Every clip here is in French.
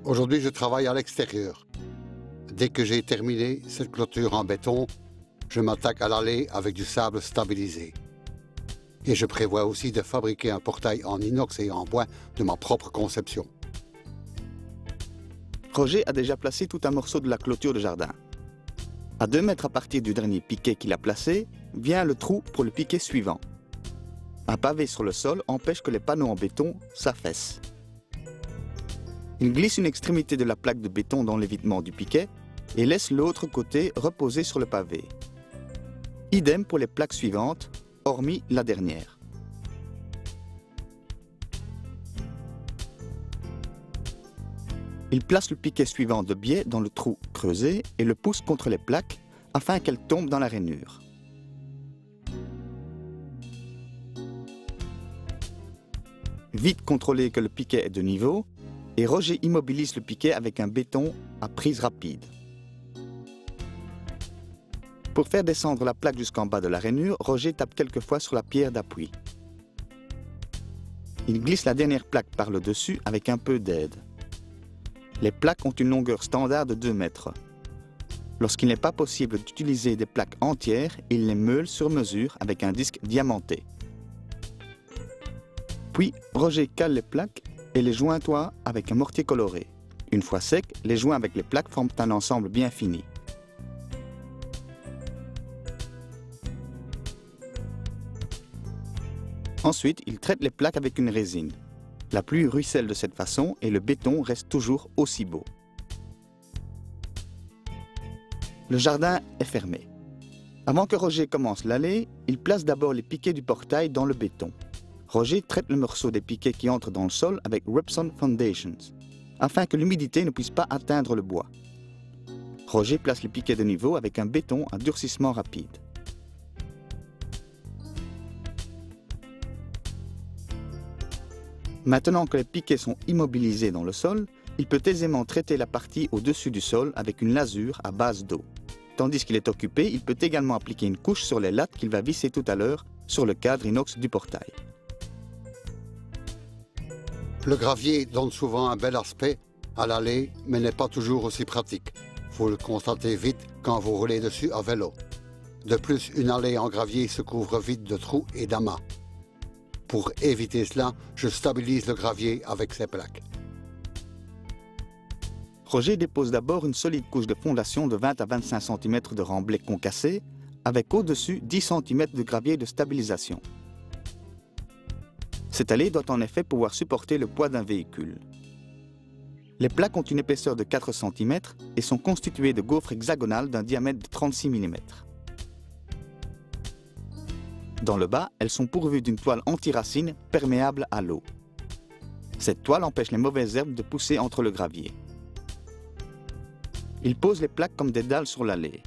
Aujourd'hui, je travaille à l'extérieur. Dès que j'ai terminé cette clôture en béton, je m'attaque à l'allée avec du sable stabilisé. Et je prévois aussi de fabriquer un portail en inox et en bois de ma propre conception. Roger a déjà placé tout un morceau de la clôture de jardin. À 2 mètres à partir du dernier piquet qu'il a placé, vient le trou pour le piquet suivant. Un pavé sur le sol empêche que les panneaux en béton s'affaissent. Il glisse une extrémité de la plaque de béton dans l'évitement du piquet et laisse l'autre côté reposer sur le pavé. Idem pour les plaques suivantes, hormis la dernière. Il place le piquet suivant de biais dans le trou creusé et le pousse contre les plaques afin qu'elles tombent dans la rainure. Vite contrôler que le piquet est de niveau et Roger immobilise le piquet avec un béton à prise rapide. Pour faire descendre la plaque jusqu'en bas de la rainure, Roger tape quelquefois sur la pierre d'appui. Il glisse la dernière plaque par le dessus avec un peu d'aide. Les plaques ont une longueur standard de 2 mètres. Lorsqu'il n'est pas possible d'utiliser des plaques entières, il les meule sur mesure avec un disque diamanté. Puis, Roger cale les plaques et les jointoie avec un mortier coloré. Une fois secs, les joints avec les plaques forment un ensemble bien fini. Ensuite, il traite les plaques avec une résine. La pluie ruisselle de cette façon et le béton reste toujours aussi beau. Le jardin est fermé. Avant que Roger commence l'allée, il place d'abord les piquets du portail dans le béton. Roger traite le morceau des piquets qui entrent dans le sol avec Repson Foundations, afin que l'humidité ne puisse pas atteindre le bois. Roger place les piquets de niveau avec un béton à durcissement rapide. Maintenant que les piquets sont immobilisés dans le sol, il peut aisément traiter la partie au-dessus du sol avec une lasure à base d'eau. Tandis qu'il est occupé, il peut également appliquer une couche sur les lattes qu'il va visser tout à l'heure sur le cadre inox du portail. Le gravier donne souvent un bel aspect à l'allée, mais n'est pas toujours aussi pratique. Faut le constater vite quand vous roulez dessus à vélo. De plus, une allée en gravier se couvre vite de trous et d'amas. Pour éviter cela, je stabilise le gravier avec ces plaques. Roger dépose d'abord une solide couche de fondation de 20 à 25 cm de remblai concassé, avec au-dessus 10 cm de gravier de stabilisation. Cette allée doit en effet pouvoir supporter le poids d'un véhicule. Les plaques ont une épaisseur de 4 cm et sont constituées de gaufres hexagonales d'un diamètre de 36 mm. Dans le bas, elles sont pourvues d'une toile anti-racine perméable à l'eau. Cette toile empêche les mauvaises herbes de pousser entre le gravier. Il pose les plaques comme des dalles sur l'allée.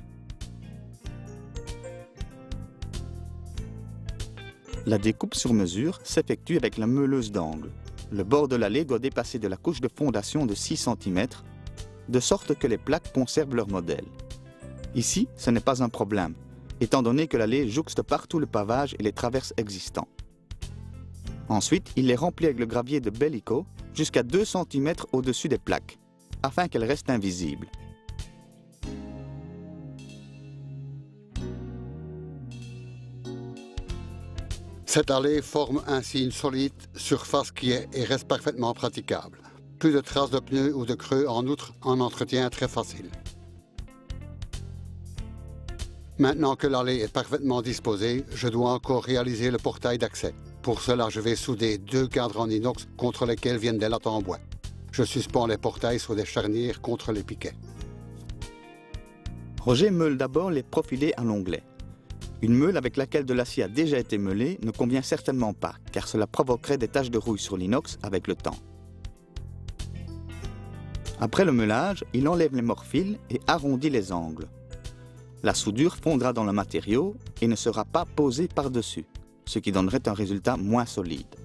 La découpe sur mesure s'effectue avec la meuleuse d'angle. Le bord de l'allée doit dépasser de la couche de fondation de 6 cm, de sorte que les plaques conservent leur modèle. Ici, ce n'est pas un problème, étant donné que l'allée jouxte partout le pavage et les traverses existants. Ensuite, il les remplit avec le gravier de Bellico jusqu'à 2 cm au-dessus des plaques, afin qu'elles restent invisibles. Cette allée forme ainsi une solide surface qui est et reste parfaitement praticable. Plus de traces de pneus ou de creux, en outre, en entretien très facile. Maintenant que l'allée est parfaitement disposée, je dois encore réaliser le portail d'accès. Pour cela, je vais souder 2 cadres en inox contre lesquels viennent des lattes en bois. Je suspends les portails sur des charnières contre les piquets. Roger meule d'abord les profilés à l'onglet. Une meule avec laquelle de l'acier a déjà été meulé ne convient certainement pas, car cela provoquerait des taches de rouille sur l'inox avec le temps. Après le meulage, il enlève les morphiles et arrondit les angles. La soudure fondra dans le matériau et ne sera pas posée par-dessus, ce qui donnerait un résultat moins solide.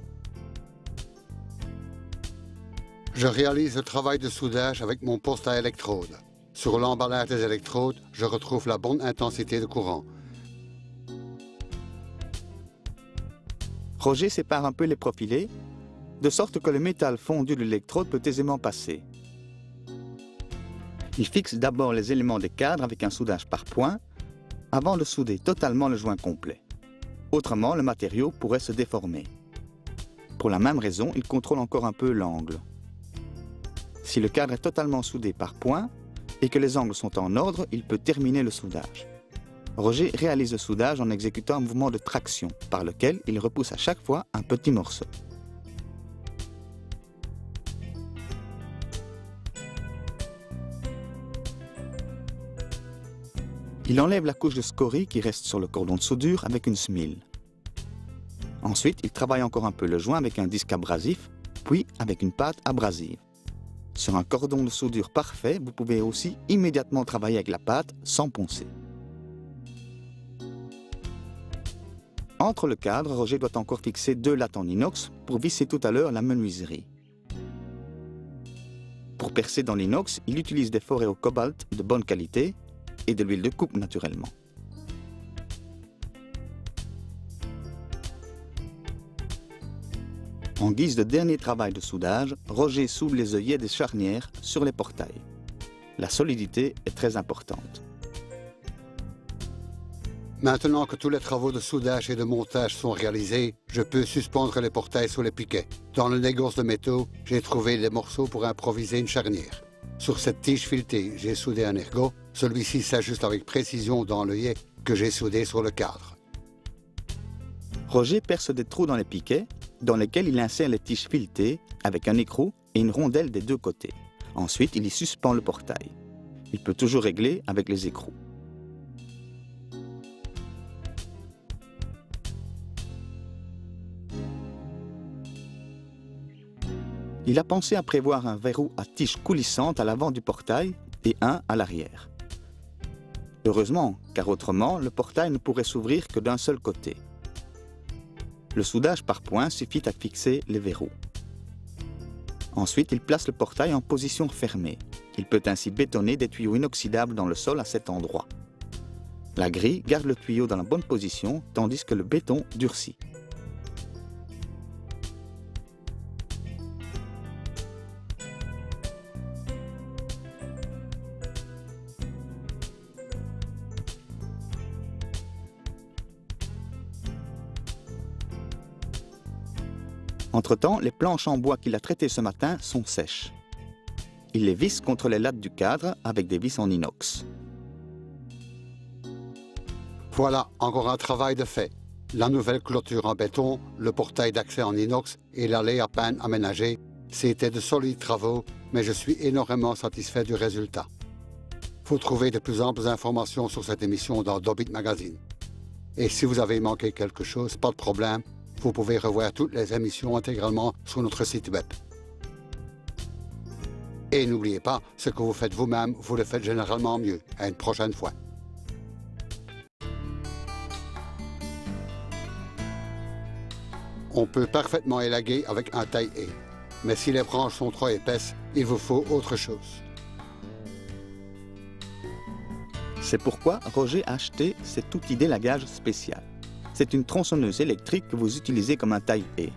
Je réalise le travail de soudage avec mon poste à électrodes. Sur l'emballage des électrodes, je retrouve la bonne intensité de courant. Roger sépare un peu les profilés, de sorte que le métal fondu de l'électrode peut aisément passer. Il fixe d'abord les éléments des cadres avec un soudage par points avant de souder totalement le joint complet. Autrement, le matériau pourrait se déformer. Pour la même raison, il contrôle encore un peu l'angle. Si le cadre est totalement soudé par points et que les angles sont en ordre, il peut terminer le soudage. Roger réalise le soudage en exécutant un mouvement de traction par lequel il repousse à chaque fois un petit morceau. Il enlève la couche de scorie qui reste sur le cordon de soudure avec une smile. Ensuite, il travaille encore un peu le joint avec un disque abrasif, puis avec une pâte abrasive. Sur un cordon de soudure parfait, vous pouvez aussi immédiatement travailler avec la pâte sans poncer. Entre le cadre, Roger doit encore fixer 2 lattes en inox pour visser tout à l'heure la menuiserie. Pour percer dans l'inox, il utilise des forêts au cobalt de bonne qualité et de l'huile de coupe naturellement. En guise de dernier travail de soudage, Roger soude les œillets des charnières sur les portails. La solidité est très importante. Maintenant que tous les travaux de soudage et de montage sont réalisés, je peux suspendre les portails sur les piquets. Dans le négoce de métaux, j'ai trouvé des morceaux pour improviser une charnière. Sur cette tige filetée, j'ai soudé un ergot. Celui-ci s'ajuste avec précision dans l'œillet que j'ai soudé sur le cadre. Roger perce des trous dans les piquets, dans lesquels il insère les tiges filetées avec un écrou et une rondelle des 2 côtés. Ensuite, il y suspend le portail. Il peut toujours régler avec les écrous. Il a pensé à prévoir un verrou à tige coulissante à l'avant du portail et un à l'arrière. Heureusement, car autrement, le portail ne pourrait s'ouvrir que d'un seul côté. Le soudage par points suffit à fixer les verrous. Ensuite, il place le portail en position fermée. Il peut ainsi bétonner des tuyaux inoxydables dans le sol à cet endroit. La grille garde le tuyau dans la bonne position, tandis que le béton durcit. Entre-temps, les planches en bois qu'il a traitées ce matin sont sèches. Il les visse contre les lattes du cadre avec des vis en inox. Voilà, encore un travail de fait. La nouvelle clôture en béton, le portail d'accès en inox et l'allée à peine aménagée, c'était de solides travaux, mais je suis énormément satisfait du résultat. Vous trouvez de plus amples informations sur cette émission dans Dobit Magazine. Et si vous avez manqué quelque chose, pas de problème, vous pouvez revoir toutes les émissions intégralement sur notre site web. Et n'oubliez pas, ce que vous faites vous-même, vous le faites généralement mieux. À une prochaine fois. On peut parfaitement élaguer avec un taille-haie. Mais si les branches sont trop épaisses, il vous faut autre chose. C'est pourquoi Roger a acheté cet outil d'élagage spécial. C'est une tronçonneuse électrique que vous utilisez comme un taille-haie.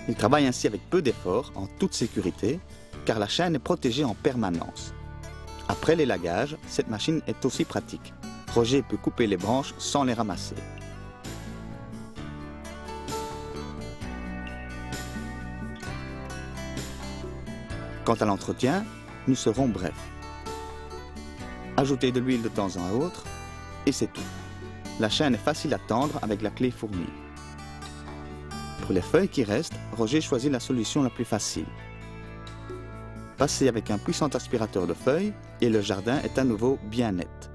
Il travaille ainsi avec peu d'effort, en toute sécurité, car la chaîne est protégée en permanence. Après l'élagage, cette machine est aussi pratique. Roger peut couper les branches sans les ramasser. Quant à l'entretien, nous serons brefs. Ajoutez de l'huile de temps en autre, et c'est tout. La chaîne est facile à tendre avec la clé fournie. Pour les feuilles qui restent, Roger choisit la solution la plus facile. Passez avec un puissant aspirateur de feuilles et le jardin est à nouveau bien net.